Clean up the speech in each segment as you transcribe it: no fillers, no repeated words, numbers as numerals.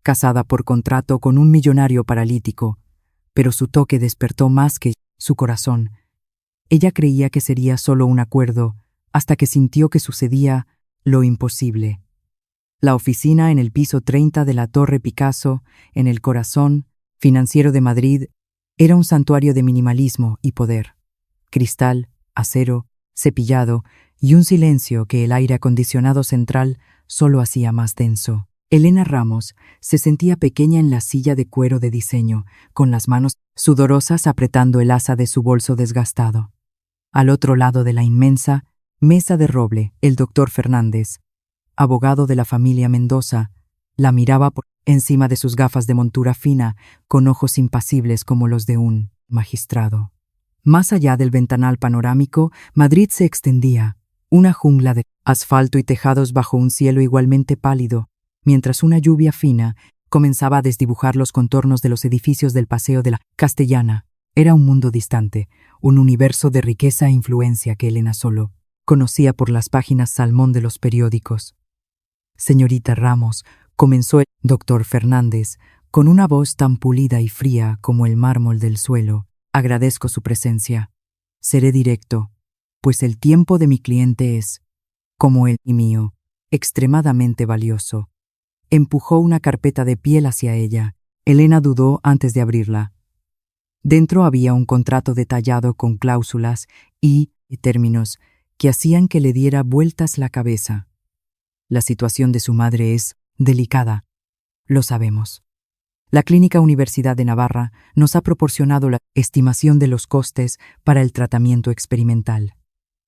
casada por contrato con un millonario paralítico, pero su toque despertó más que su corazón. Ella creía que sería solo un acuerdo, hasta que sintió que sucedía lo imposible. La oficina en el piso 30 de la Torre Picasso, en el corazón financiero de Madrid, era un santuario de minimalismo y poder. Cristal, acero, cepillado y un silencio que el aire acondicionado central solo hacía más denso. Elena Ramos se sentía pequeña en la silla de cuero de diseño, con las manos sudorosas apretando el asa de su bolso desgastado. Al otro lado de la inmensa mesa de roble, el doctor Fernández, abogado de la familia Mendoza, la miraba por encima de sus gafas de montura fina, con ojos impasibles como los de un magistrado. Más allá del ventanal panorámico, Madrid se extendía, una jungla de asfalto y tejados bajo un cielo igualmente pálido, mientras una lluvia fina comenzaba a desdibujar los contornos de los edificios del Paseo de la Castellana. Era un mundo distante, un universo de riqueza e influencia que Elena solo conocía por las páginas salmón de los periódicos. Señorita Ramos, comenzó el doctor Fernández, con una voz tan pulida y fría como el mármol del suelo. Agradezco su presencia. Seré directo, pues el tiempo de mi cliente es, como el mío, extremadamente valioso. Empujó una carpeta de piel hacia ella. Elena dudó antes de abrirla. Dentro había un contrato detallado con cláusulas y términos que hacían que le diera vueltas la cabeza. La situación de su madre es delicada, lo sabemos. La Clínica Universidad de Navarra nos ha proporcionado la estimación de los costes para el tratamiento experimental.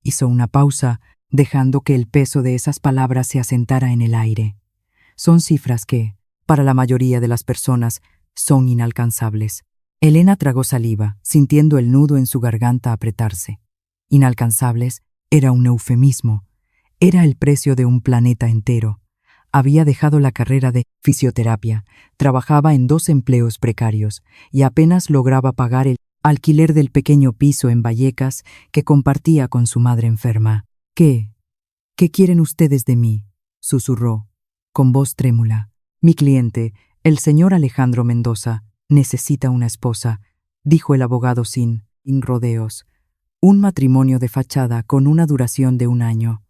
Hizo una pausa, dejando que el peso de esas palabras se asentara en el aire. Son cifras que, para la mayoría de las personas, son inalcanzables. Elena tragó saliva, sintiendo el nudo en su garganta apretarse. Inalcanzables era un eufemismo. Era el precio de un planeta entero. Había dejado la carrera de fisioterapia, trabajaba en 2 empleos precarios y apenas lograba pagar el alquiler del pequeño piso en Vallecas que compartía con su madre enferma. ¿Qué quieren ustedes de mí?, susurró, con voz trémula. Mi cliente, el señor Alejandro Mendoza, necesita una esposa, dijo el abogado sin rodeos. Un matrimonio de fachada con una duración de 1 año.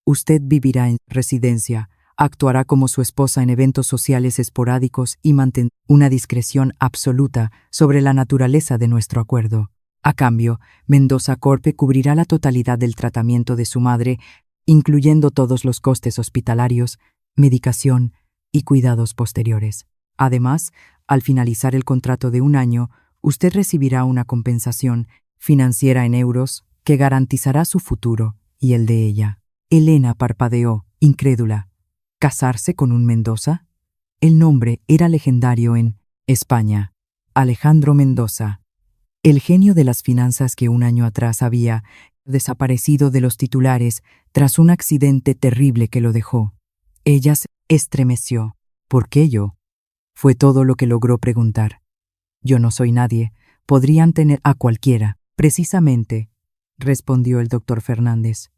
Usted vivirá en residencia, actuará como su esposa en eventos sociales esporádicos y mantendrá una discreción absoluta sobre la naturaleza de nuestro acuerdo. A cambio, Mendoza Corpe cubrirá la totalidad del tratamiento de su madre, incluyendo todos los costes hospitalarios, medicación y cuidados posteriores. Además, al finalizar el contrato de 1 año, usted recibirá una compensación financiera en euros que garantizará su futuro y el de ella. Elena parpadeó, incrédula. ¿Casarse con un Mendoza? El nombre era legendario en España. Alejandro Mendoza, el genio de las finanzas que 1 año atrás había desaparecido de los titulares tras un accidente terrible que lo dejó. Ella se estremeció. ¿Por qué yo? Fue todo lo que logró preguntar. Yo no soy nadie. Podrían tener a cualquiera. Precisamente, respondió el doctor Fernández.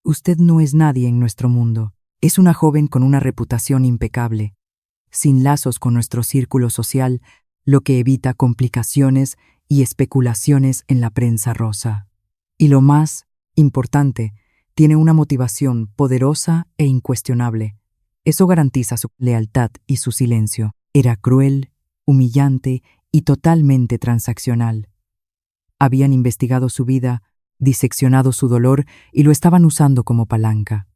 Usted no es nadie en nuestro mundo. Es una joven con una reputación impecable, sin lazos con nuestro círculo social, lo que evita complicaciones y especulaciones en la prensa rosa. Y lo más importante, tiene una motivación poderosa e incuestionable. Eso garantiza su lealtad y su silencio. Era cruel, humillante y totalmente transaccional. Habían investigado su vida, diseccionado su dolor y lo estaban usando como palanca.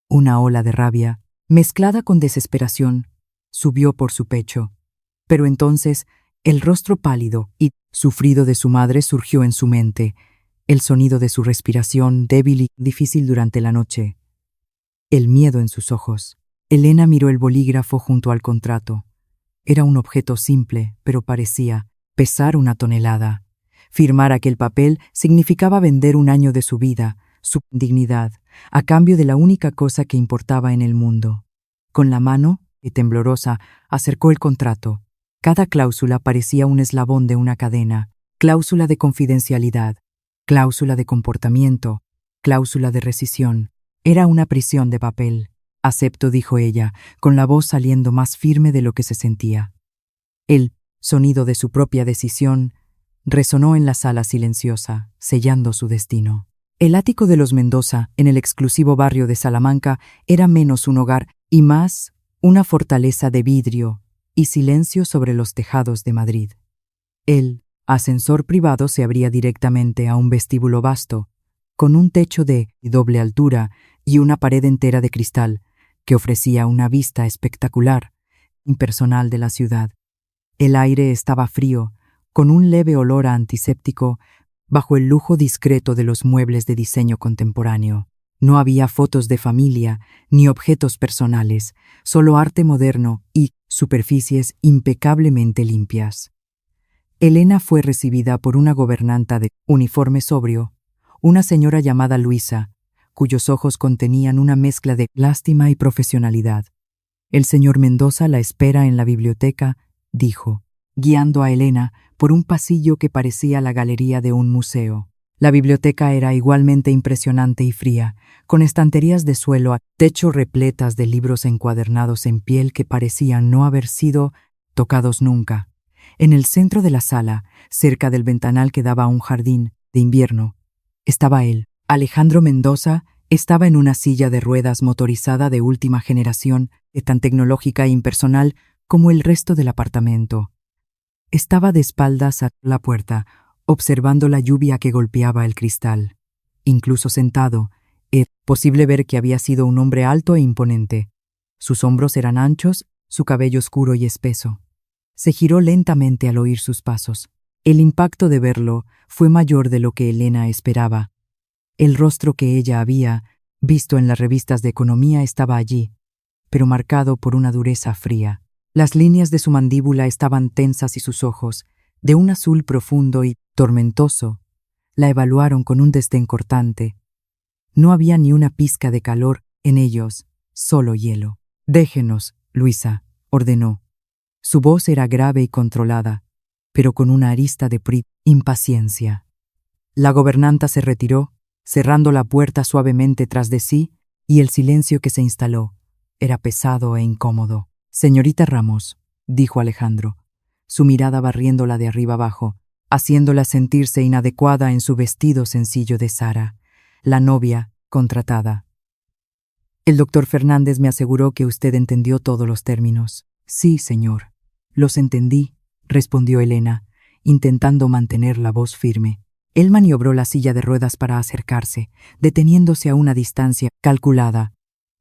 Una ola de rabia, mezclada con desesperación, subió por su pecho. Pero entonces, el rostro pálido y sufrido de su madre surgió en su mente, el sonido de su respiración débil y difícil durante la noche. El miedo en sus ojos. Elena miró el bolígrafo junto al contrato. Era un objeto simple, pero parecía pesar 1 tonelada. Firmar aquel papel significaba vender 1 año de su vida, su dignidad, a cambio de la única cosa que importaba en el mundo. Con la mano, y temblorosa, acercó el contrato. Cada cláusula parecía un eslabón de una cadena: cláusula de confidencialidad, cláusula de comportamiento, cláusula de rescisión. Era una prisión de papel. Acepto, dijo ella, con la voz saliendo más firme de lo que se sentía. El sonido de su propia decisión resonó en la sala silenciosa, sellando su destino. El ático de los Mendoza, en el exclusivo barrio de Salamanca, era menos un hogar y más una fortaleza de vidrio y silencio sobre los tejados de Madrid. El ascensor privado se abría directamente a un vestíbulo vasto, con un techo de doble altura y una pared entera de cristal, que ofrecía una vista espectacular, impersonal de la ciudad. El aire estaba frío, con un leve olor a antiséptico, bajo el lujo discreto de los muebles de diseño contemporáneo. No había fotos de familia ni objetos personales, solo arte moderno y superficies impecablemente limpias. Elena fue recibida por una gobernanta de uniforme sobrio, una señora llamada Luisa, cuyos ojos contenían una mezcla de lástima y profesionalidad. El señor Mendoza la espera en la biblioteca, dijo, guiando a Elena por un pasillo que parecía la galería de un museo. La biblioteca era igualmente impresionante y fría, con estanterías de suelo a techo repletas de libros encuadernados en piel que parecían no haber sido tocados nunca. En el centro de la sala, cerca del ventanal que daba a un jardín de invierno, estaba él. Alejandro Mendoza estaba en una silla de ruedas motorizada de última generación, tan tecnológica e impersonal como el resto del apartamento. Estaba de espaldas a la puerta, observando la lluvia que golpeaba el cristal. Incluso sentado, era posible ver que había sido un hombre alto e imponente. Sus hombros eran anchos, su cabello oscuro y espeso. Se giró lentamente al oír sus pasos. El impacto de verlo fue mayor de lo que Elena esperaba. El rostro que ella había visto en las revistas de economía estaba allí, pero marcado por una dureza fría. Las líneas de su mandíbula estaban tensas y sus ojos, de un azul profundo y tormentoso, la evaluaron con un desdén cortante. No había ni una pizca de calor en ellos, solo hielo. «Déjenos, Luisa», ordenó. Su voz era grave y controlada, pero con una arista de impaciencia. La gobernanta se retiró, cerrando la puerta suavemente tras de sí, y el silencio que se instaló era pesado e incómodo. «Señorita Ramos», dijo Alejandro, su mirada barriéndola de arriba abajo, haciéndola sentirse inadecuada en su vestido sencillo de Sara, la novia contratada. «El doctor Fernández me aseguró que usted entendió todos los términos». «Sí, señor, los entendí», respondió Elena, intentando mantener la voz firme. Él maniobró la silla de ruedas para acercarse, deteniéndose a una distancia calculada,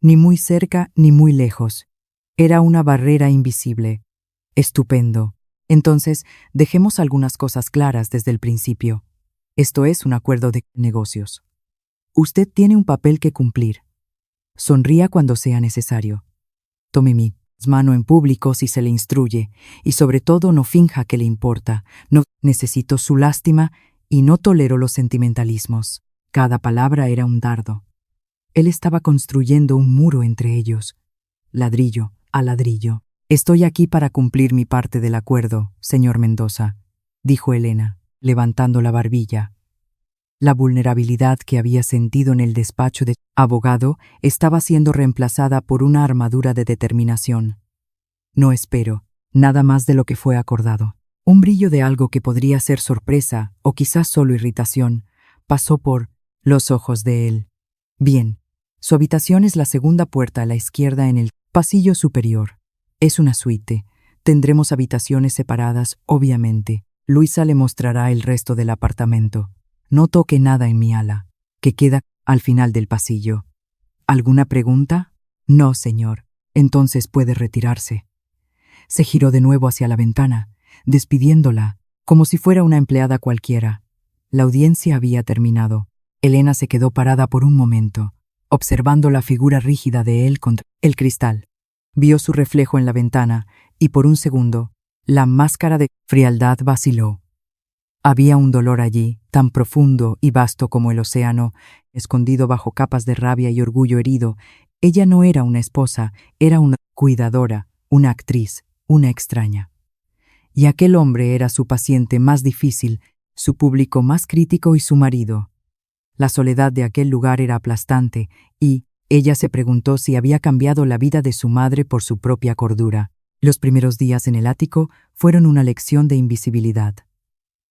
ni muy cerca ni muy lejos. Era una barrera invisible. «Estupendo. Entonces, dejemos algunas cosas claras desde el principio. Esto es un acuerdo de negocios. Usted tiene un papel que cumplir. Sonría cuando sea necesario. Tome mi mano en público si se le instruye, y sobre todo no finja que le importa. No necesito su lástima y no tolero los sentimentalismos». Cada palabra era un dardo. Él estaba construyendo un muro entre ellos, ladrillo a ladrillo. «Estoy aquí para cumplir mi parte del acuerdo, señor Mendoza», dijo Elena, levantando la barbilla. La vulnerabilidad que había sentido en el despacho de abogado estaba siendo reemplazada por una armadura de determinación. «No espero nada más de lo que fue acordado». Un brillo de algo que podría ser sorpresa o quizás solo irritación pasó por los ojos de él. «Bien, su habitación es la segunda puerta a la izquierda en el pasillo superior. Es una suite. Tendremos habitaciones separadas, obviamente. Luisa le mostrará el resto del apartamento. No toque nada en mi ala, que queda al final del pasillo». «¿Alguna pregunta?» «No, señor. Entonces puede retirarse». Se giró de nuevo hacia la ventana, despidiéndola, como si fuera una empleada cualquiera. La audiencia había terminado. Elena se quedó parada por un momento, observando la figura rígida de él contra el cristal. Vio su reflejo en la ventana y por un segundo, la máscara de frialdad vaciló. Había un dolor allí, tan profundo y vasto como el océano, escondido bajo capas de rabia y orgullo herido. Ella no era una esposa, era una cuidadora, una actriz, una extraña. Y aquel hombre era su paciente más difícil, su público más crítico y su marido. La soledad de aquel lugar era aplastante y, Ella se preguntó si había cambiado la vida de su madre por su propia cordura. Los primeros días en el ático fueron una lección de invisibilidad.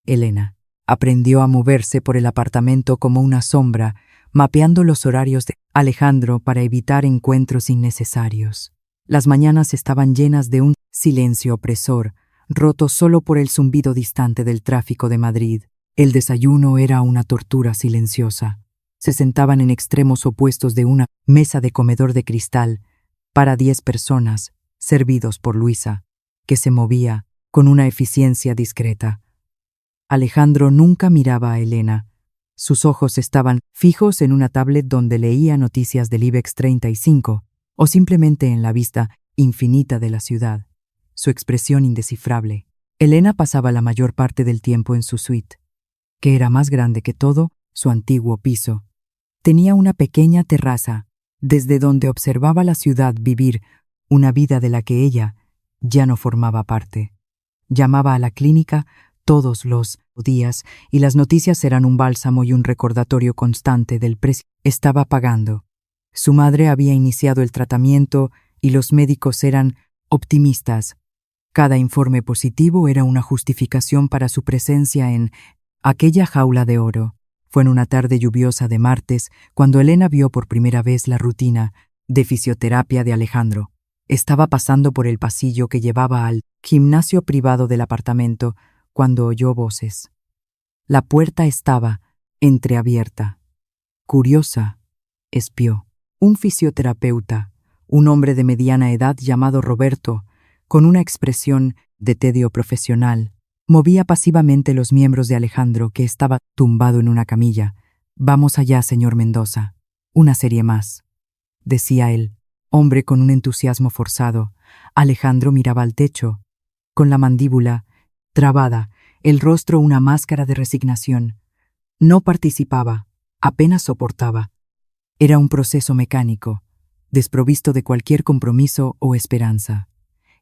Elena aprendió a moverse por el apartamento como una sombra, mapeando los horarios de Alejandro para evitar encuentros innecesarios. Las mañanas estaban llenas de un silencio opresor, roto solo por el zumbido distante del tráfico de Madrid. El desayuno era una tortura silenciosa. Se sentaban en extremos opuestos de una mesa de comedor de cristal para 10 personas, servidos por Luisa, que se movía con una eficiencia discreta. Alejandro nunca miraba a Elena. Sus ojos estaban fijos en una tablet donde leía noticias del IBEX 35 o simplemente en la vista infinita de la ciudad. Su expresión indescifrable. Elena pasaba la mayor parte del tiempo en su suite, que era más grande que todo su antiguo piso. Tenía una pequeña terraza, desde donde observaba la ciudad vivir una vida de la que ella ya no formaba parte. Llamaba a la clínica todos los días y las noticias eran un bálsamo y un recordatorio constante del precio que estaba pagando. Su madre había iniciado el tratamiento y los médicos eran optimistas. Cada informe positivo era una justificación para su presencia en aquella jaula de oro. Fue en una tarde lluviosa de martes cuando Elena vio por primera vez la rutina de fisioterapia de Alejandro. Estaba pasando por el pasillo que llevaba al gimnasio privado del apartamento cuando oyó voces. La puerta estaba entreabierta. Curiosa, espió. Un fisioterapeuta, un hombre de mediana edad llamado Roberto, con una expresión de tedio profesional, movía pasivamente los miembros de Alejandro, que estaba tumbado en una camilla. «Vamos allá, señor Mendoza. Una serie más», decía él, hombre con un entusiasmo forzado. Alejandro miraba al techo, con la mandíbula trabada, el rostro una máscara de resignación. No participaba, apenas soportaba. Era un proceso mecánico, desprovisto de cualquier compromiso o esperanza.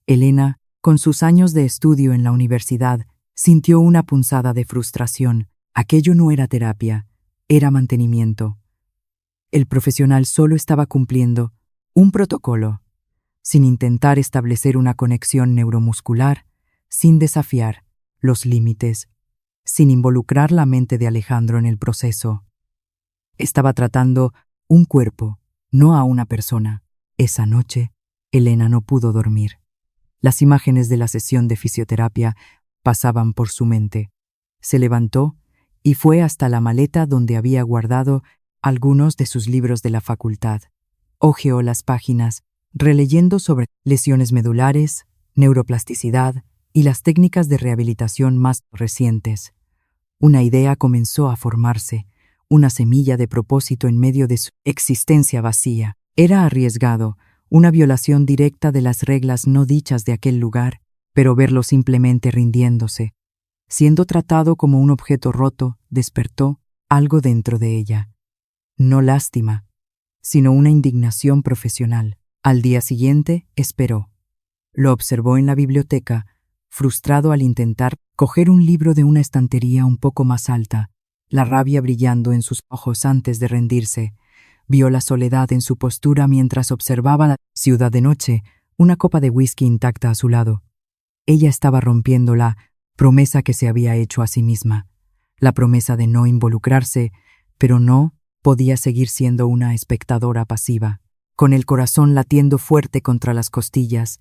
Elena, con sus años de estudio en la universidad, sintió una punzada de frustración. Aquello no era terapia, era mantenimiento. El profesional solo estaba cumpliendo un protocolo, sin intentar establecer una conexión neuromuscular, sin desafiar los límites, sin involucrar la mente de Alejandro en el proceso. Estaba tratando un cuerpo, no a una persona. Esa noche, Elena no pudo dormir. Las imágenes de la sesión de fisioterapia pasaban por su mente. Se levantó y fue hasta la maleta donde había guardado algunos de sus libros de la facultad. Hojeó las páginas, releyendo sobre lesiones medulares, neuroplasticidad y las técnicas de rehabilitación más recientes. Una idea comenzó a formarse, una semilla de propósito en medio de su existencia vacía. Era arriesgado, una violación directa de las reglas no dichas de aquel lugar, pero verlo simplemente rindiéndose, siendo tratado como un objeto roto, despertó algo dentro de ella. No lástima, sino una indignación profesional. Al día siguiente, esperó. Lo observó en la biblioteca, frustrado al intentar coger un libro de una estantería un poco más alta, la rabia brillando en sus ojos antes de rendirse. Vio la soledad en su postura mientras observaba la ciudad de noche, una copa de whisky intacta a su lado. Ella estaba rompiendo la promesa que se había hecho a sí misma, la promesa de no involucrarse, pero no podía seguir siendo una espectadora pasiva. Con el corazón latiendo fuerte contra las costillas,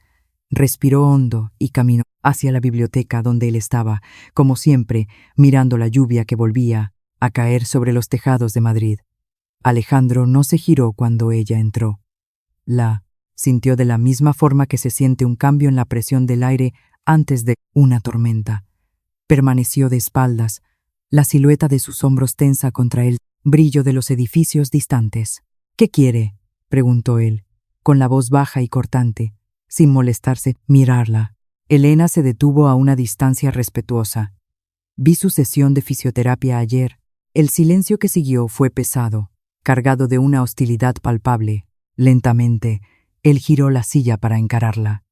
respiró hondo y caminó hacia la biblioteca donde él estaba, como siempre, mirando la lluvia que volvía a caer sobre los tejados de Madrid. Alejandro no se giró cuando ella entró. La sintió de la misma forma que se siente un cambio en la presión del aire antes de una tormenta. Permaneció de espaldas, la silueta de sus hombros tensa contra el brillo de los edificios distantes. «¿Qué quiere?», preguntó él, con la voz baja y cortante, sin molestarse mirarla. Elena se detuvo a una distancia respetuosa. «Vi su sesión de fisioterapia ayer». El silencio que siguió fue pesado, cargado de una hostilidad palpable. Lentamente, él giró la silla para encararla.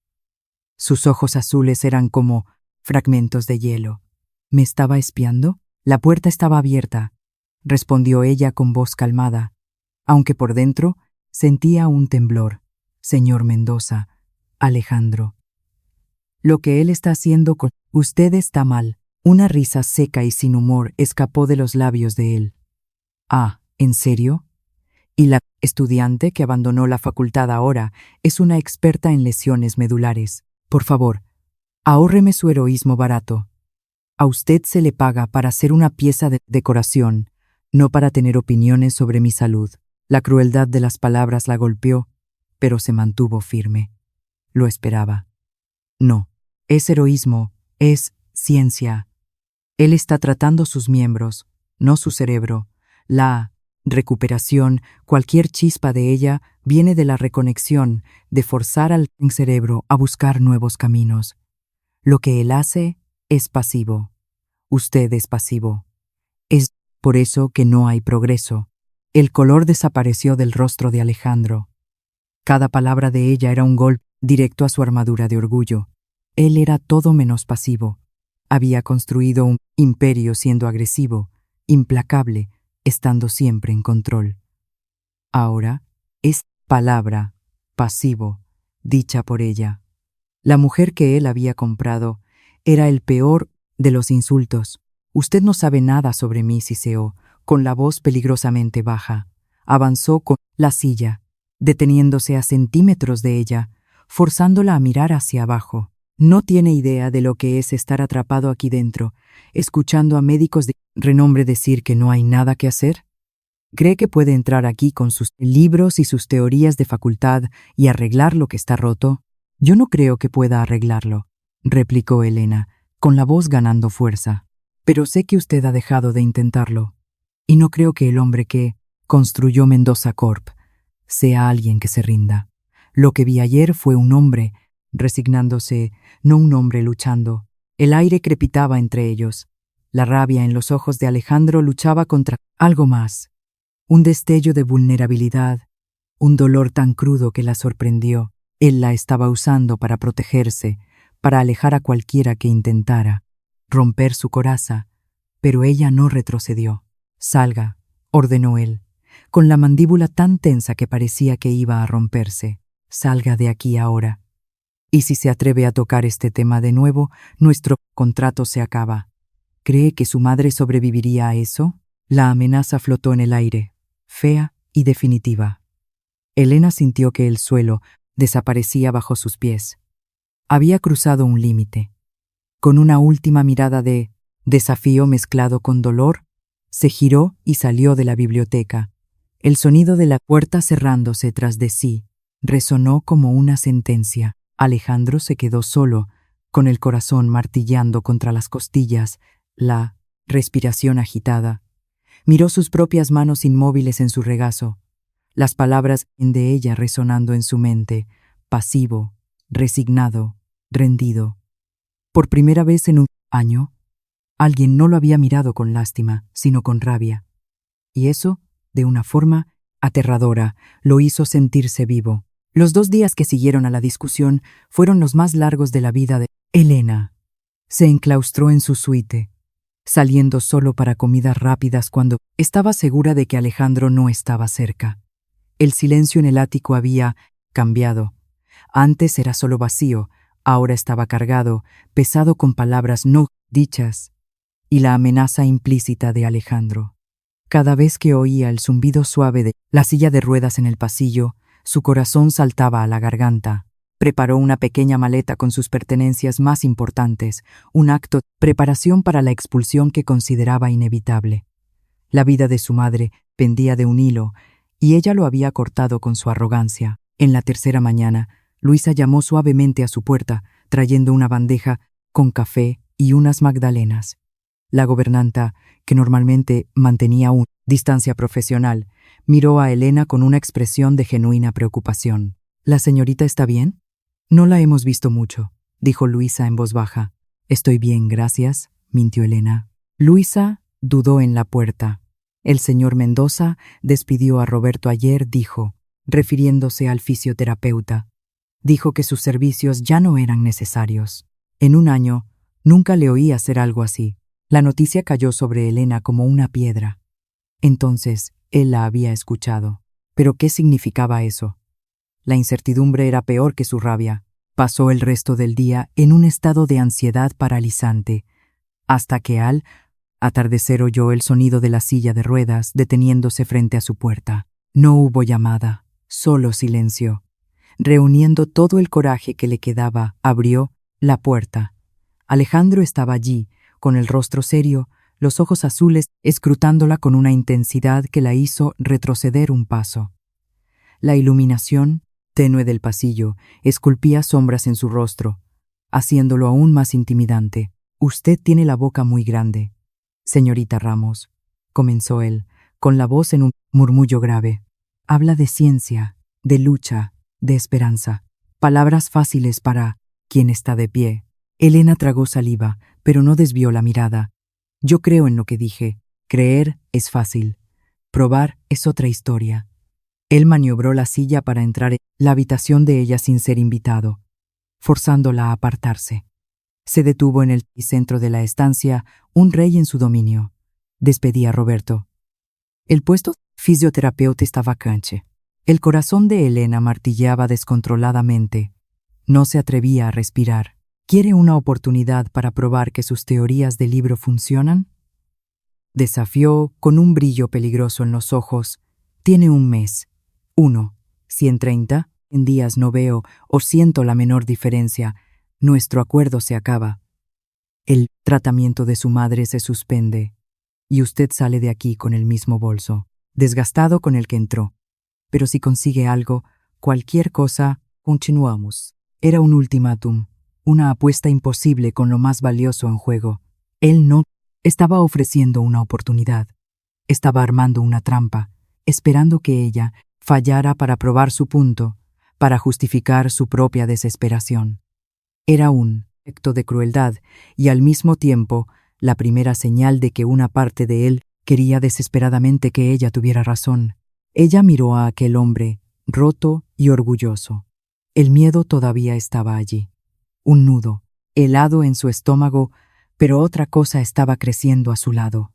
Sus ojos azules eran como fragmentos de hielo. «¿Me estaba espiando?» «La puerta estaba abierta», respondió ella con voz calmada, aunque por dentro Sentía un temblor. Señor Mendoza, Alejandro. Lo que él está haciendo con usted está mal. Una risa seca y sin humor escapó de los labios de él. Ah, ¿en serio? Y la estudiante que abandonó la facultad ahora es una experta en lesiones medulares. Por favor, ahórreme su heroísmo barato. A usted se le paga para ser una pieza de decoración, no para tener opiniones sobre mi salud. La crueldad de las palabras la golpeó, pero se mantuvo firme. Lo esperaba. No, es heroísmo, es ciencia. Él está tratando sus miembros, no su cerebro. La recuperación, cualquier chispa de ella, viene de la reconexión, de forzar al cerebro a buscar nuevos caminos. Lo que él hace es pasivo. Usted es pasivo. Es por eso que no hay progreso. El color desapareció del rostro de Alejandro. Cada palabra de ella era un golpe directo a su armadura de orgullo. Él era todo menos pasivo. Había construido un imperio siendo agresivo, implacable, estando siempre en control. Ahora es palabra, pasivo, dicha por ella. La mujer que él había comprado era el peor de los insultos. Usted no sabe nada sobre mí, siseó, con la voz peligrosamente baja. Avanzó con la silla, deteniéndose a centímetros de ella, forzándola a mirar hacia abajo. No tiene idea de lo que es estar atrapado aquí dentro, escuchando a médicos de renombre decir que no hay nada que hacer. ¿Cree que puede entrar aquí con sus libros y sus teorías de facultad y arreglar lo que está roto? Yo no creo que pueda arreglarlo, replicó Elena, con la voz ganando fuerza. Pero sé que usted ha dejado de intentarlo. Y no creo que el hombre que construyó Mendoza Corp sea alguien que se rinda. Lo que vi ayer fue un hombre resignándose, no un hombre luchando. El aire crepitaba entre ellos. La rabia en los ojos de Alejandro luchaba contra algo más. Un destello de vulnerabilidad, un dolor tan crudo que la sorprendió. Él la estaba usando para protegerse, para alejar a cualquiera que intentara romper su coraza, pero ella no retrocedió. Salga, ordenó él, con la mandíbula tan tensa que parecía que iba a romperse. Salga de aquí ahora. Y si se atreve a tocar este tema de nuevo, nuestro contrato se acaba. ¿Cree que su madre sobreviviría a eso? La amenaza flotó en el aire, fea y definitiva. Elena sintió que el suelo desaparecía bajo sus pies. Había cruzado un límite. Con una última mirada de desafío mezclado con dolor, se giró y salió de la biblioteca. El sonido de la puerta cerrándose tras de sí resonó como una sentencia. Alejandro se quedó solo, con el corazón martillando contra las costillas, la respiración agitada. Miró sus propias manos inmóviles en su regazo, las palabras de ella resonando en su mente, pasivo, resignado, rendido. Por primera vez en un año, alguien no lo había mirado con lástima, sino con rabia. Y eso, de una forma aterradora, lo hizo sentirse vivo. Los 2 días que siguieron a la discusión fueron los más largos de la vida de Elena. Se enclaustró en su suite, saliendo solo para comidas rápidas cuando estaba segura de que Alejandro no estaba cerca. El silencio en el ático había cambiado. Antes era solo vacío, ahora estaba cargado, pesado con palabras no dichas, y la amenaza implícita de Alejandro. Cada vez que oía el zumbido suave de la silla de ruedas en el pasillo, su corazón saltaba a la garganta. Preparó una pequeña maleta con sus pertenencias más importantes, un acto de preparación para la expulsión que consideraba inevitable. La vida de su madre pendía de un hilo, y ella lo había cortado con su arrogancia. En la tercera mañana, Luisa llamó suavemente a su puerta, trayendo una bandeja con café y unas magdalenas. La gobernanta, que normalmente mantenía una distancia profesional, miró a Elena con una expresión de genuina preocupación. ¿La señorita está bien? No la hemos visto mucho, dijo Luisa en voz baja. Estoy bien, gracias, mintió Elena. Luisa dudó en la puerta. El señor Mendoza despidió a Roberto ayer, dijo, refiriéndose al fisioterapeuta. Dijo que sus servicios ya no eran necesarios. En un año, nunca le oí hacer algo así. La noticia cayó sobre Elena como una piedra. Entonces, él la había escuchado. Pero ¿qué significaba eso? La incertidumbre era peor que su rabia. Pasó el resto del día en un estado de ansiedad paralizante, hasta que al atardecer oyó el sonido de la silla de ruedas deteniéndose frente a su puerta. No hubo llamada, solo silencio. Reuniendo todo el coraje que le quedaba, abrió la puerta. Alejandro estaba allí, con el rostro serio, los ojos azules, escrutándola con una intensidad que la hizo retroceder un paso. La iluminación tenue del pasillo esculpía sombras en su rostro, haciéndolo aún más intimidante. «Usted tiene la boca muy grande, señorita Ramos», comenzó él, con la voz en un murmullo grave. «Habla de ciencia, de lucha, de esperanza. Palabras fáciles para quien está de pie». Elena tragó saliva, pero no desvió la mirada. «Yo creo en lo que dije. Creer es fácil. Probar es otra historia». Él maniobró la silla para entrar en la habitación de ella sin ser invitado, forzándola a apartarse. Se detuvo en el centro de la estancia, un rey en su dominio. Despedía a Roberto. El puesto fisioterapeuta estaba vacante. El corazón de Elena martilleaba descontroladamente. No se atrevía a respirar. ¿Quiere una oportunidad para probar que sus teorías del libro funcionan? Desafió, con un brillo peligroso en los ojos. Tiene un mes. 1. Si en 30 días no veo o siento la menor diferencia, nuestro acuerdo se acaba. El tratamiento de su madre se suspende y usted sale de aquí con el mismo bolso, desgastado con el que entró. Pero si consigue algo, cualquier cosa, continuamos. Era un ultimátum, una apuesta imposible con lo más valioso en juego. Él no estaba ofreciendo una oportunidad. Estaba armando una trampa, esperando que ella fallara para probar su punto, para justificar su propia desesperación. Era un acto de crueldad y al mismo tiempo la primera señal de que una parte de él quería desesperadamente que ella tuviera razón. Ella miró a aquel hombre, roto y orgulloso. El miedo todavía estaba allí. Un nudo, helado en su estómago, pero otra cosa estaba creciendo a su lado.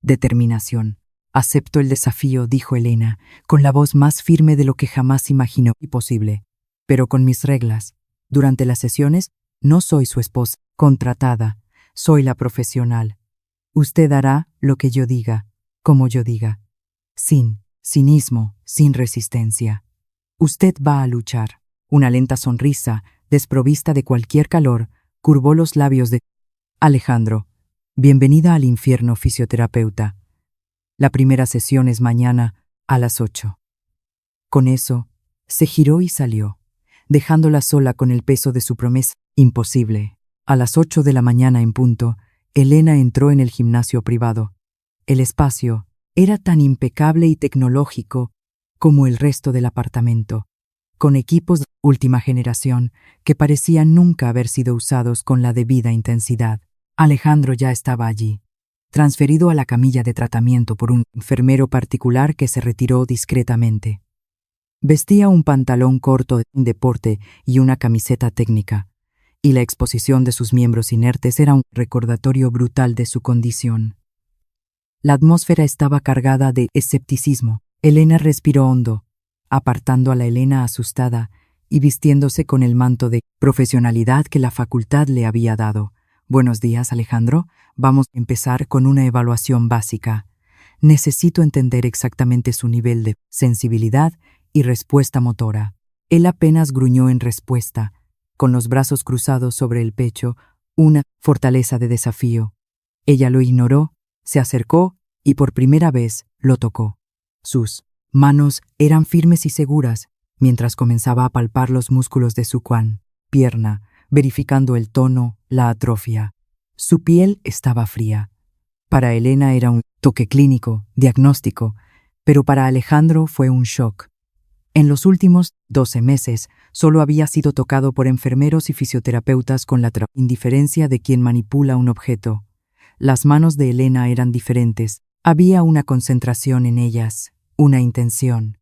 Determinación. «Acepto el desafío», dijo Elena, con la voz más firme de lo que jamás imaginó posible. «Pero con mis reglas. Durante las sesiones, no soy su esposa contratada, soy la profesional. Usted hará lo que yo diga, como yo diga. Sin cinismo, sin resistencia. Usted va a luchar». Una lenta sonrisa, desprovista de cualquier calor, curvó los labios de Alejandro. «Bienvenida al infierno, fisioterapeuta. La primera sesión es mañana a las 8. Con eso, se giró y salió, dejándola sola con el peso de su promesa. Imposible. A las 8 de la mañana en punto, Elena entró en el gimnasio privado. El espacio era tan impecable y tecnológico como el resto del apartamento, con equipos de última generación que parecían nunca haber sido usados con la debida intensidad. Alejandro ya estaba allí, transferido a la camilla de tratamiento por un enfermero particular que se retiró discretamente. Vestía un pantalón corto de deporte y una camiseta técnica, y la exposición de sus miembros inertes era un recordatorio brutal de su condición. La atmósfera estaba cargada de escepticismo. Elena respiró hondo, apartando a la Elena asustada y vistiéndose con el manto de profesionalidad que la facultad le había dado. «Buenos días, Alejandro. Vamos a empezar con una evaluación básica. Necesito entender exactamente su nivel de sensibilidad y respuesta motora». Él apenas gruñó en respuesta, con los brazos cruzados sobre el pecho, una fortaleza de desafío. Ella lo ignoró, se acercó y por primera vez lo tocó. Sus manos eran firmes y seguras, mientras comenzaba a palpar los músculos de su pierna, verificando el tono, la atrofia. Su piel estaba fría. Para Elena era un toque clínico, diagnóstico, pero para Alejandro fue un shock. En los últimos 12 meses solo había sido tocado por enfermeros y fisioterapeutas con la indiferencia de quien manipula un objeto. Las manos de Elena eran diferentes. Había una concentración en ellas, una intención.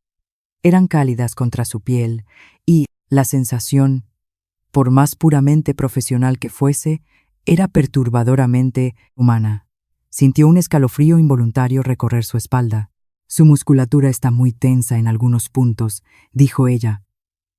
Eran cálidas contra su piel y la sensación, por más puramente profesional que fuese, era perturbadoramente humana. Sintió un escalofrío involuntario recorrer su espalda. Su musculatura está muy tensa en algunos puntos, dijo ella,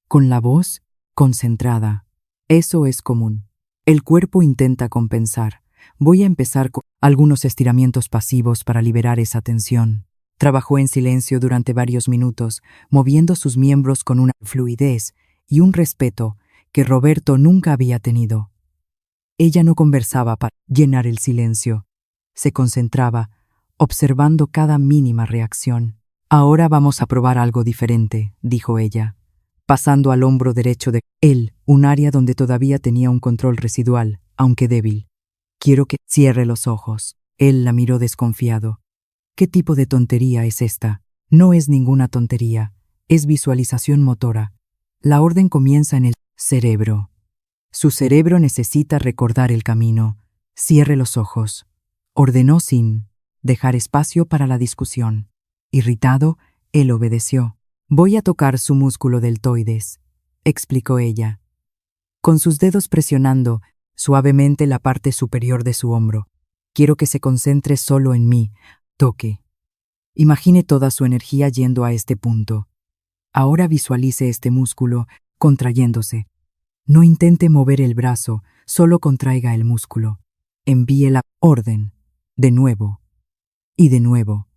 con la voz concentrada. Eso es común. El cuerpo intenta compensar. Voy a empezar con algunos estiramientos pasivos para liberar esa tensión. Trabajó en silencio durante varios minutos, moviendo sus miembros con una fluidez y un respeto que Roberto nunca había tenido. Ella no conversaba para llenar el silencio. Se concentraba, observando cada mínima reacción. Ahora vamos a probar algo diferente, dijo ella, pasando al hombro derecho de él, un área donde todavía tenía un control residual, aunque débil. Quiero que cierre los ojos. Él la miró desconfiado. ¿Qué tipo de tontería es esta? No es ninguna tontería. Es visualización motora. La orden comienza en el cerebro. Su cerebro necesita recordar el camino. Cierre los ojos. Ordenó sin dejar espacio para la discusión. Irritado, él obedeció. Voy a tocar su músculo deltoides, explicó ella, con sus dedos presionando suavemente la parte superior de su hombro. Quiero que se concentre solo en mí. Toque. Imagine toda su energía yendo a este punto. Ahora visualice este músculo contrayéndose. No intente mover el brazo, solo contraiga el músculo. Envíe la orden. De nuevo. Y de nuevo.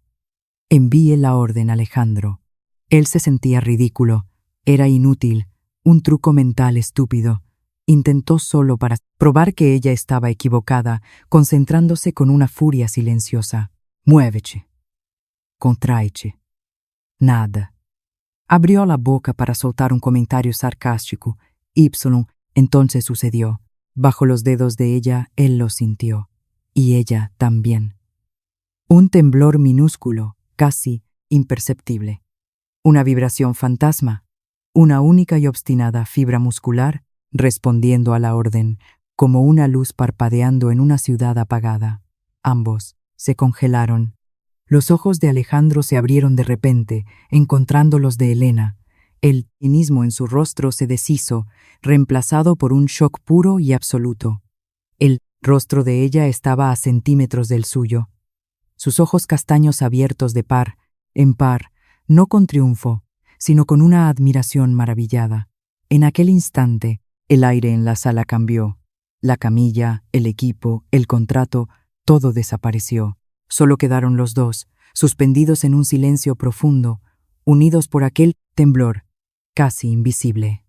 Envíe la orden, Alejandro. Él se sentía ridículo. Era inútil. Un truco mental estúpido. Intentó solo para probar que ella estaba equivocada, concentrándose con una furia silenciosa. Muévete. Contraiche. Nada. Abrió la boca para soltar un comentario sarcástico. Entonces sucedió. Bajo los dedos de ella, él lo sintió. Y ella también. Un temblor minúsculo, casi imperceptible. Una vibración fantasma. Una única y obstinada fibra muscular respondiendo a la orden, como una luz parpadeando en una ciudad apagada. Ambos se congelaron. Los ojos de Alejandro se abrieron de repente, encontrando los de Elena. El cinismo en su rostro se deshizo, reemplazado por un shock puro y absoluto. El rostro de ella estaba a centímetros del suyo. Sus ojos castaños abiertos de par en par, no con triunfo, sino con una admiración maravillada. En aquel instante, el aire en la sala cambió. La camilla, el equipo, el contrato, todo desapareció. Solo quedaron los dos, suspendidos en un silencio profundo, unidos por aquel temblor, casi invisible.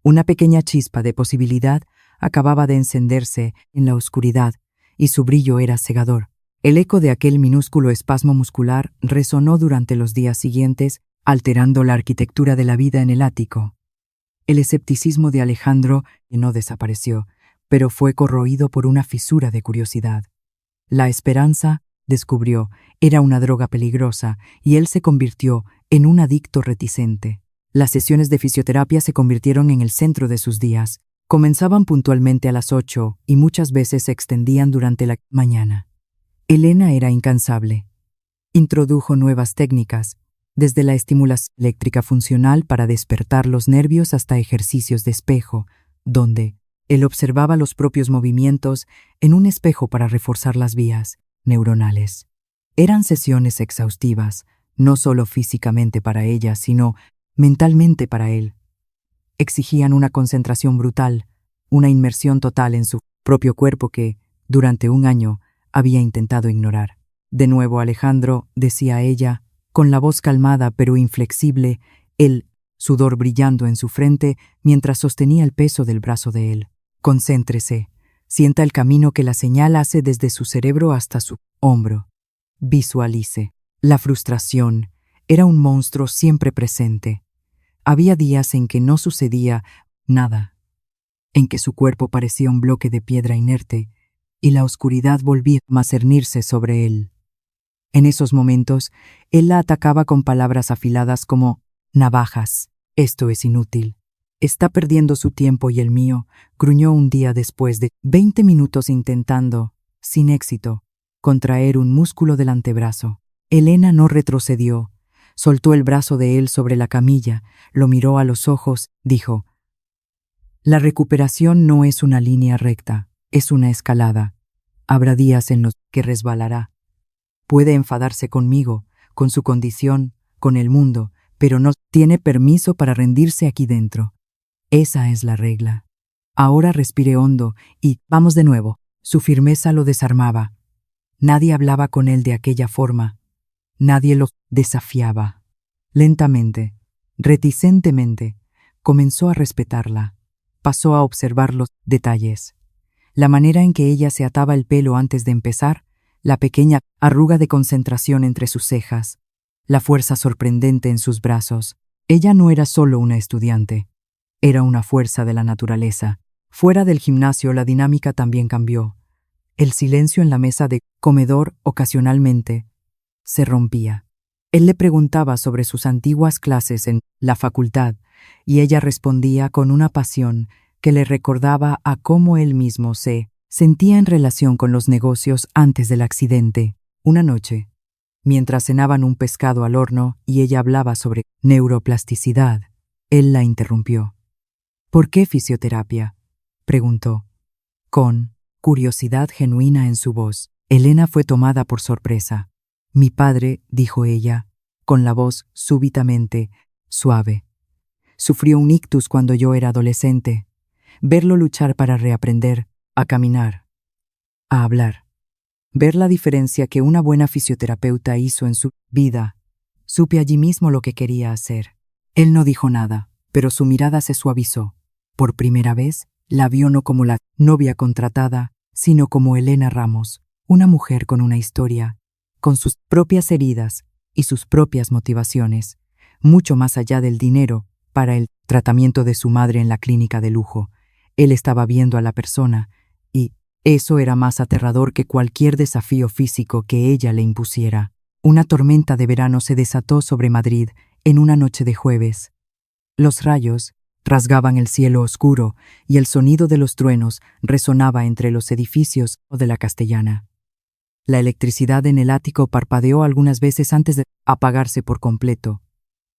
Una pequeña chispa de posibilidad acababa de encenderse en la oscuridad, y su brillo era cegador. El eco de aquel minúsculo espasmo muscular resonó durante los días siguientes, alterando la arquitectura de la vida en el ático. El escepticismo de Alejandro no desapareció, pero fue corroído por una fisura de curiosidad. La esperanza, descubrió, era una droga peligrosa, y él se convirtió en un adicto reticente. Las sesiones de fisioterapia se convirtieron en el centro de sus días. Comenzaban puntualmente a las 8 y muchas veces se extendían durante la mañana. Elena era incansable. Introdujo nuevas técnicas, desde la estimulación eléctrica funcional para despertar los nervios hasta ejercicios de espejo, donde él observaba los propios movimientos en un espejo para reforzar las vías neuronales. Eran sesiones exhaustivas, no solo físicamente para ella, sino mentalmente para él. Exigían una concentración brutal, una inmersión total en su propio cuerpo que, durante un año, había intentado ignorar. De nuevo, Alejandro, decía ella, con la voz calmada pero inflexible, el sudor brillando en su frente mientras sostenía el peso del brazo de él. Concéntrese. Sienta el camino que la señal hace desde su cerebro hasta su hombro. Visualice. La frustración era un monstruo siempre presente. Había días en que no sucedía nada, en que su cuerpo parecía un bloque de piedra inerte y la oscuridad volvía a cernirse sobre él. En esos momentos, él la atacaba con palabras afiladas como navajas. Esto es inútil. Está perdiendo su tiempo y el mío, gruñó un día después de 20 minutos intentando, sin éxito, contraer un músculo del antebrazo. Elena no retrocedió. Soltó el brazo de él sobre la camilla, lo miró a los ojos, dijo: «La recuperación no es una línea recta, es una escalada. Habrá días en los que resbalará. Puede enfadarse conmigo, con su condición, con el mundo, pero no tiene permiso para rendirse aquí dentro. Esa es la regla. Ahora respire hondo y vamos de nuevo. Su firmeza lo desarmaba. Nadie hablaba con él de aquella forma. Nadie lo desafiaba. Lentamente, reticentemente, comenzó a respetarla. Pasó a observar los detalles. La manera en que ella se ataba el pelo antes de empezar, la pequeña arruga de concentración entre sus cejas, la fuerza sorprendente en sus brazos. Ella no era solo una estudiante, era una fuerza de la naturaleza. Fuera del gimnasio la dinámica también cambió. El silencio en la mesa de comedor ocasionalmente se rompía. Él le preguntaba sobre sus antiguas clases en la facultad y ella respondía con una pasión que le recordaba a cómo él mismo se sentía en relación con los negocios antes del accidente. Una noche, mientras cenaban un pescado al horno y ella hablaba sobre neuroplasticidad, él la interrumpió. ¿Por qué fisioterapia?, preguntó, con curiosidad genuina en su voz. Elena fue tomada por sorpresa. Mi padre, dijo ella, con la voz súbitamente suave. Sufrió un ictus cuando yo era adolescente. Verlo luchar para reaprender, a caminar, a hablar. Ver la diferencia que una buena fisioterapeuta hizo en su vida. Supe allí mismo lo que quería hacer. Él no dijo nada, pero su mirada se suavizó. Por primera vez, la vio no como la novia contratada, sino como Elena Ramos, una mujer con una historia, con sus propias heridas y sus propias motivaciones, mucho más allá del dinero para el tratamiento de su madre en la clínica de lujo. Él estaba viendo a la persona, y eso era más aterrador que cualquier desafío físico que ella le impusiera. Una tormenta de verano se desató sobre Madrid en una noche de jueves. Los rayos rasgaban el cielo oscuro y el sonido de los truenos resonaba entre los edificios de la Castellana. La electricidad en el ático parpadeó algunas veces antes de apagarse por completo,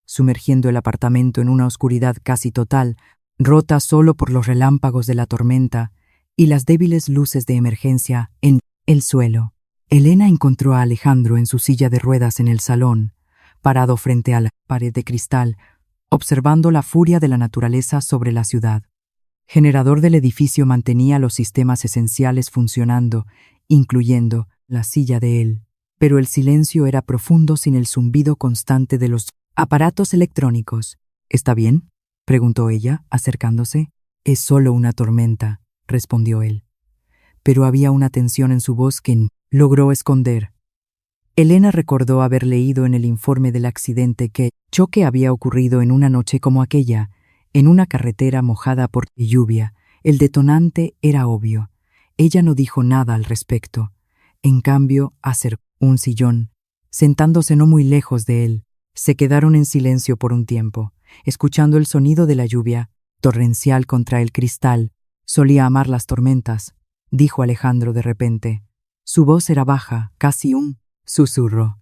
sumergiendo el apartamento en una oscuridad casi total, rota solo por los relámpagos de la tormenta y las débiles luces de emergencia en el suelo. Elena encontró a Alejandro en su silla de ruedas en el salón, parado frente a la pared de cristal, observando la furia de la naturaleza sobre la ciudad. Generador del edificio mantenía los sistemas esenciales funcionando, incluyendo la silla de él, pero el silencio era profundo sin el zumbido constante de los aparatos electrónicos. ¿Está bien?, preguntó ella, acercándose. Es solo una tormenta, respondió él. Pero había una tensión en su voz que logró esconder. Elena recordó haber leído en el informe del accidente que el choque había ocurrido en una noche como aquella, en una carretera mojada por lluvia. El detonante era obvio. Ella no dijo nada al respecto. En cambio, acercó un sillón, sentándose no muy lejos de él. Se quedaron en silencio por un tiempo, escuchando el sonido de la lluvia, torrencial contra el cristal. Solía amar las tormentas, dijo Alejandro de repente. Su voz era baja, casi un susurro.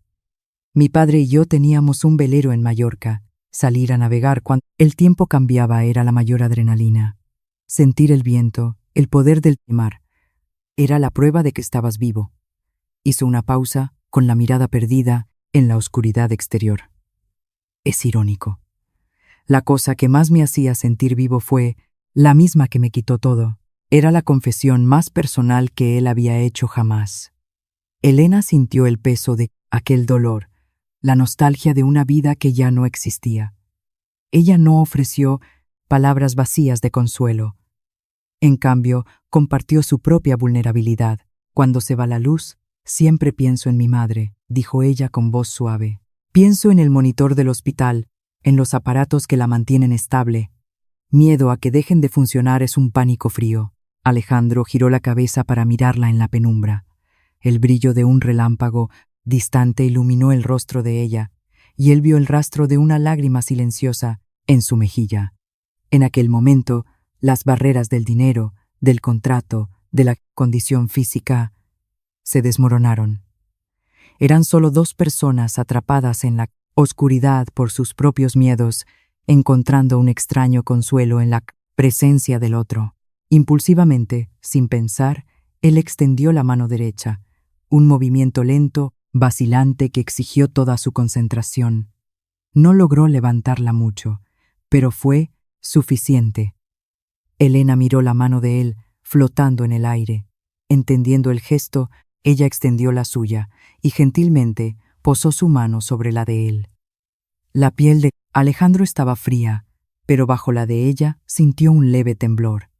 Mi padre y yo teníamos un velero en Mallorca. Salir a navegar cuando el tiempo cambiaba era la mayor adrenalina. Sentir el viento, el poder del mar, era la prueba de que estabas vivo. Hizo una pausa, con la mirada perdida en la oscuridad exterior. Es irónico. La cosa que más me hacía sentir vivo fue la misma que me quitó todo. Era la confesión más personal que él había hecho jamás. Elena sintió el peso de aquel dolor, la nostalgia de una vida que ya no existía. Ella no ofreció palabras vacías de consuelo. En cambio, compartió su propia vulnerabilidad. Cuando se va la luz, siempre pienso en mi madre, dijo ella con voz suave. Pienso en el monitor del hospital, en los aparatos que la mantienen estable. Miedo a que dejen de funcionar es un pánico frío. Alejandro giró la cabeza para mirarla en la penumbra. El brillo de un relámpago distante iluminó el rostro de ella, y él vio el rastro de una lágrima silenciosa en su mejilla. En aquel momento, las barreras del dinero, del contrato, de la condición física, se desmoronaron. Eran solo dos personas atrapadas en la oscuridad por sus propios miedos, encontrando un extraño consuelo en la presencia del otro. Impulsivamente, sin pensar, él extendió la mano derecha. Un movimiento lento vacilante que exigió toda su concentración. No logró levantarla mucho, pero fue suficiente. Elena miró la mano de él, flotando en el aire. Entendiendo el gesto, ella extendió la suya y gentilmente posó su mano sobre la de él. La piel de Alejandro estaba fría, pero bajo la de ella sintió un leve temblor.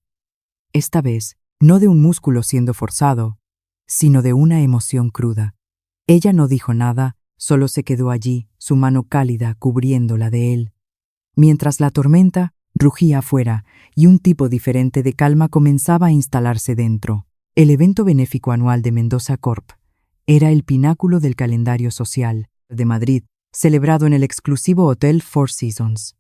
Esta vez, no de un músculo siendo forzado, sino de una emoción cruda. Ella no dijo nada, solo se quedó allí, su mano cálida cubriendo la de él. Mientras la tormenta rugía afuera y un tipo diferente de calma comenzaba a instalarse dentro. El evento benéfico anual de Mendoza Corp era el pináculo del calendario social de Madrid, celebrado en el exclusivo Hotel Four Seasons.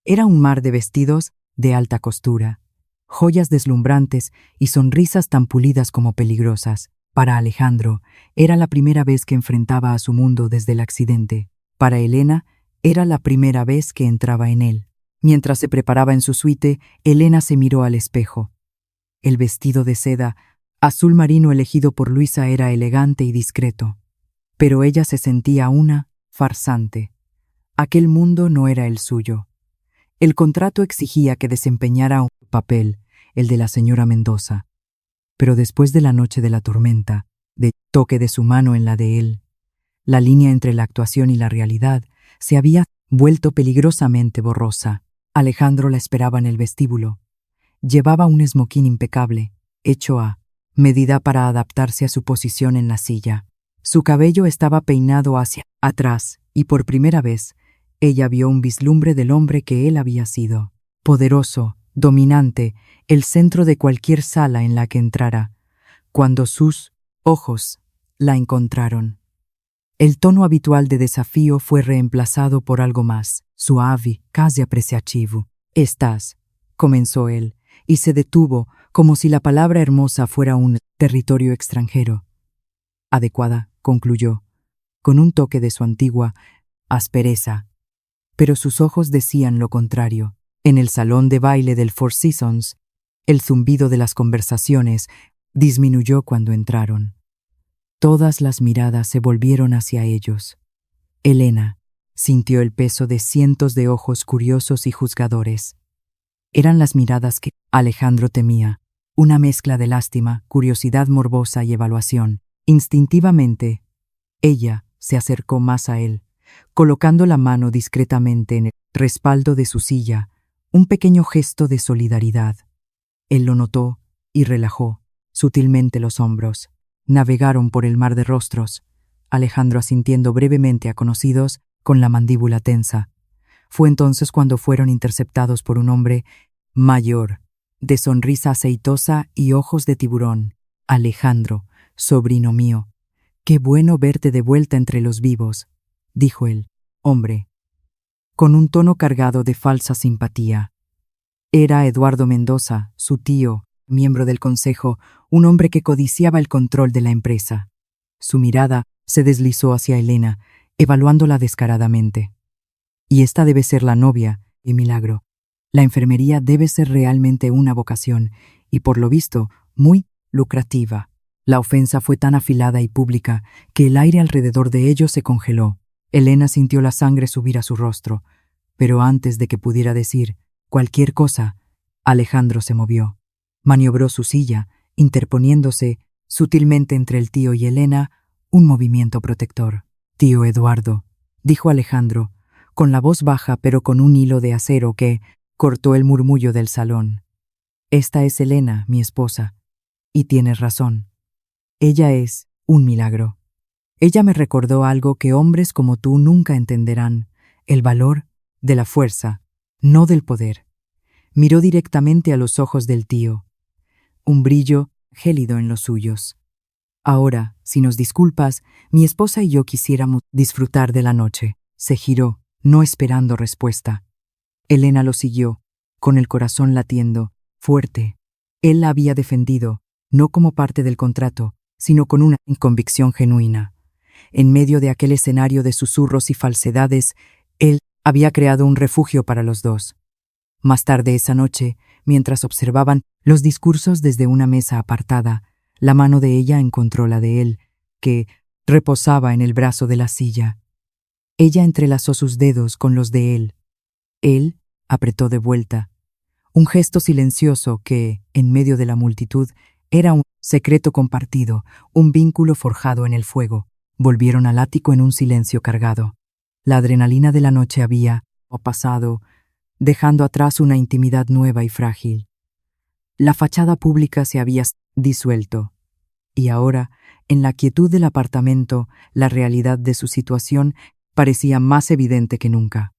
Era un mar de vestidos de alta costura, joyas deslumbrantes y sonrisas tan pulidas como peligrosas. Para Alejandro, era la primera vez que enfrentaba a su mundo desde el accidente. Para Elena, era la primera vez que entraba en él. Mientras se preparaba en su suite, Elena se miró al espejo. El vestido de seda azul marino elegido por Luisa era elegante y discreto, pero ella se sentía una farsante. Aquel mundo no era el suyo. El contrato exigía que desempeñara un papel, el de la señora Mendoza. Pero después de la noche de la tormenta, de toque de su mano en la de él, la línea entre la actuación y la realidad se había vuelto peligrosamente borrosa. Alejandro la esperaba en el vestíbulo. Llevaba un esmoquín impecable, hecho a medida para adaptarse a su posición en la silla. Su cabello estaba peinado hacia atrás y por primera vez ella vio un vislumbre del hombre que él había sido. Poderoso, dominante, el centro de cualquier sala en la que entrara, cuando sus ojos la encontraron. El tono habitual de desafío fue reemplazado por algo más, suave, casi apreciativo. «Estás», comenzó él, y se detuvo como si la palabra hermosa fuera un territorio extranjero. «Adecuada», concluyó, con un toque de su antigua aspereza. Pero sus ojos decían lo contrario. En el salón de baile del Four Seasons, el zumbido de las conversaciones disminuyó cuando entraron. Todas las miradas se volvieron hacia ellos. Elena sintió el peso de cientos de ojos curiosos y juzgadores. Eran las miradas que Alejandro temía, una mezcla de lástima, curiosidad morbosa y evaluación. Instintivamente, ella se acercó más a él, colocando la mano discretamente en el respaldo de su silla, un pequeño gesto de solidaridad. Él lo notó y relajó sutilmente los hombros. Navegaron por el mar de rostros, Alejandro asintiendo brevemente a conocidos con la mandíbula tensa. Fue entonces cuando fueron interceptados por un hombre mayor, de sonrisa aceitosa y ojos de tiburón. «Alejandro, sobrino mío, qué bueno verte de vuelta entre los vivos», dijo el hombre, con un tono cargado de falsa simpatía. Era Eduardo Mendoza, su tío, miembro del consejo, un hombre que codiciaba el control de la empresa. Su mirada se deslizó hacia Elena, evaluándola descaradamente. «Y esta debe ser la novia, y milagro. La enfermería debe ser realmente una vocación, y por lo visto, muy lucrativa». La ofensa fue tan afilada y pública que el aire alrededor de ellos se congeló. Elena sintió la sangre subir a su rostro, pero antes de que pudiera decir cualquier cosa, Alejandro se movió. Maniobró su silla, interponiéndose sutilmente entre el tío y Elena, un movimiento protector. «Tío Eduardo», dijo Alejandro, con la voz baja pero con un hilo de acero que cortó el murmullo del salón. «Esta es Elena, mi esposa, y tienes razón. Ella es un milagro. Ella me recordó algo que hombres como tú nunca entenderán, el valor de la fuerza, no del poder». Miró directamente a los ojos del tío, un brillo gélido en los suyos. «Ahora, si nos disculpas, mi esposa y yo quisiéramos disfrutar de la noche». Se giró, no esperando respuesta. Elena lo siguió, con el corazón latiendo, fuerte. Él la había defendido, no como parte del contrato, sino con una convicción genuina. En medio de aquel escenario de susurros y falsedades, él había creado un refugio para los dos. Más tarde esa noche, mientras observaban los discursos desde una mesa apartada, la mano de ella encontró la de él, que reposaba en el brazo de la silla. Ella entrelazó sus dedos con los de él. Él apretó de vuelta. Un gesto silencioso que, en medio de la multitud, era un secreto compartido, un vínculo forjado en el fuego. Volvieron al ático en un silencio cargado. La adrenalina de la noche había pasado, dejando atrás una intimidad nueva y frágil. La fachada pública se había disuelto, y ahora, en la quietud del apartamento, la realidad de su situación parecía más evidente que nunca.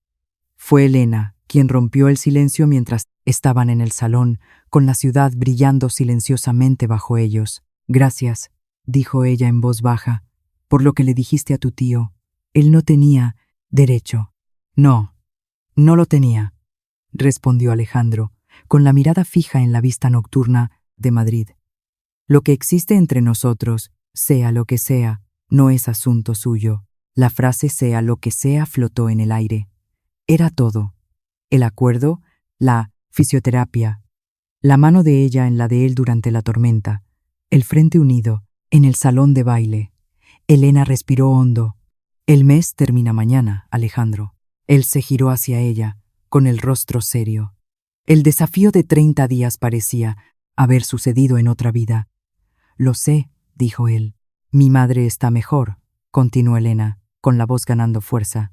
Fue Elena quien rompió el silencio mientras estaban en el salón, con la ciudad brillando silenciosamente bajo ellos. «Gracias», dijo ella en voz baja, «por lo que le dijiste a tu tío. Él no tenía derecho». «No, no lo tenía», respondió Alejandro, con la mirada fija en la vista nocturna de Madrid. «Lo que existe entre nosotros, sea lo que sea, no es asunto suyo». La frase «sea lo que sea» flotó en el aire. Era todo. El acuerdo, la fisioterapia, la mano de ella en la de él durante la tormenta, el frente unido, en el salón de baile. Elena respiró hondo. «El mes termina mañana, Alejandro». Él se giró hacia ella, con el rostro serio. El desafío de 30 días parecía haber sucedido en otra vida. «Lo sé», dijo él. «Mi madre está mejor», continuó Elena, con la voz ganando fuerza.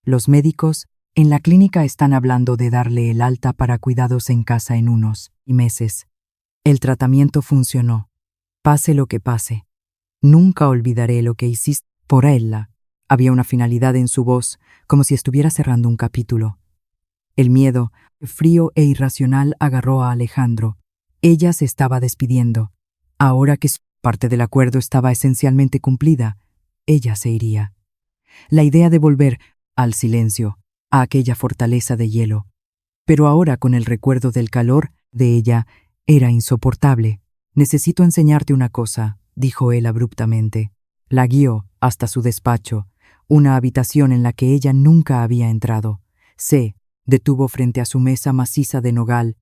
«Los médicos en la clínica están hablando de darle el alta para cuidados en casa en unos meses. El tratamiento funcionó. Pase lo que pase. Nunca olvidaré lo que hiciste por ella». Había una finalidad en su voz, como si estuviera cerrando un capítulo. El miedo, frío e irracional, agarró a Alejandro. Ella se estaba despidiendo. Ahora que su parte del acuerdo estaba esencialmente cumplida, ella se iría. La idea de volver al silencio, a aquella fortaleza de hielo. Pero ahora, con el recuerdo del calor de ella, era insoportable. «Necesito enseñarte una cosa», dijo él abruptamente. La guió hasta su despacho, una habitación en la que ella nunca había entrado. Se detuvo frente a su mesa maciza de nogal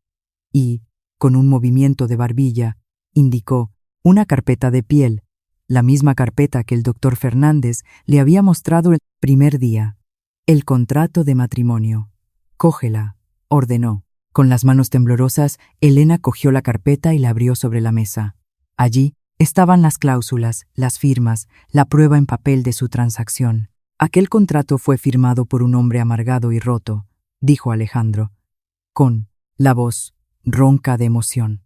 y, con un movimiento de barbilla, indicó una carpeta de piel, la misma carpeta que el doctor Fernández le había mostrado el primer día. «El contrato de matrimonio». «Cógela», ordenó. Con las manos temblorosas, Elena cogió la carpeta y la abrió sobre la mesa. Allí estaban las cláusulas, las firmas, la prueba en papel de su transacción. «Aquel contrato fue firmado por un hombre amargado y roto», dijo Alejandro, con la voz ronca de emoción.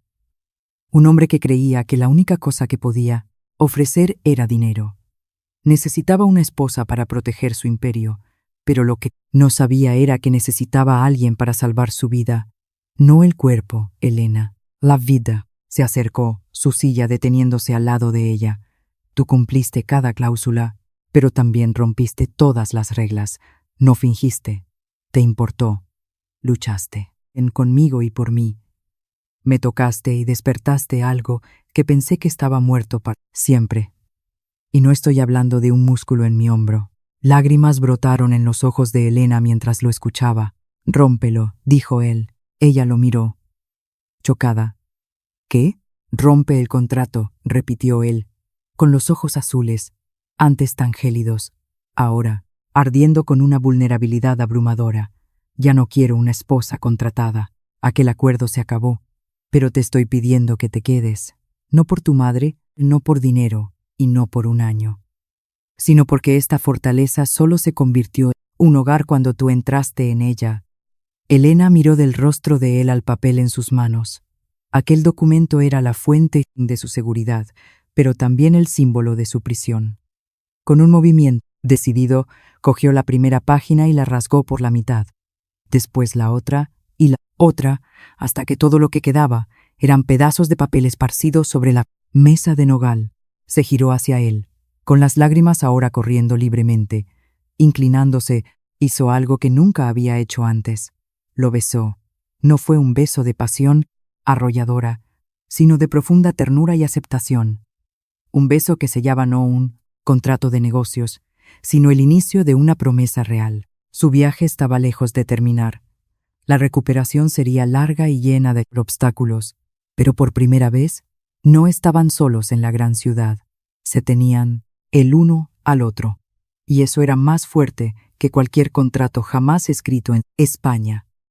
«Un hombre que creía que la única cosa que podía ofrecer era dinero. Necesitaba una esposa para proteger su imperio, pero lo que no sabía era que necesitaba a alguien para salvar su vida. No el cuerpo, Elena, la vida». Se acercó, su silla deteniéndose al lado de ella. «Tú cumpliste cada cláusula, pero también rompiste todas las reglas. No fingiste. Te importó. Luchaste conmigo y por mí. Me tocaste y despertaste algo que pensé que estaba muerto para siempre. Y no estoy hablando de un músculo en mi hombro». Lágrimas brotaron en los ojos de Elena mientras lo escuchaba. «Rómpelo», dijo él. Ella lo miró, chocada. «¿Qué?» «Rompe el contrato», repitió él, con los ojos azules, antes tan gélidos, ahora ardiendo con una vulnerabilidad abrumadora. «Ya no quiero una esposa contratada. Aquel acuerdo se acabó. Pero te estoy pidiendo que te quedes. No por tu madre, no por dinero, y no por un año, sino porque esta fortaleza solo se convirtió en un hogar cuando tú entraste en ella». Elena miró del rostro de él al papel en sus manos. Aquel documento era la fuente de su seguridad, pero también el símbolo de su prisión. Con un movimiento decidido, cogió la primera página y la rasgó por la mitad. Después la otra y la otra, hasta que todo lo que quedaba eran pedazos de papel esparcidos sobre la mesa de nogal. Se giró hacia él, con las lágrimas ahora corriendo libremente. Inclinándose, hizo algo que nunca había hecho antes. Lo besó. No fue un beso de pasión arrolladora, sino de profunda ternura y aceptación. Un beso que sellaba no un contrato de negocios, sino el inicio de una promesa real. Su viaje estaba lejos de terminar. La recuperación sería larga y llena de obstáculos, pero por primera vez no estaban solos en la gran ciudad. Se tenían el uno al otro. Y eso era más fuerte que cualquier contrato jamás escrito en España.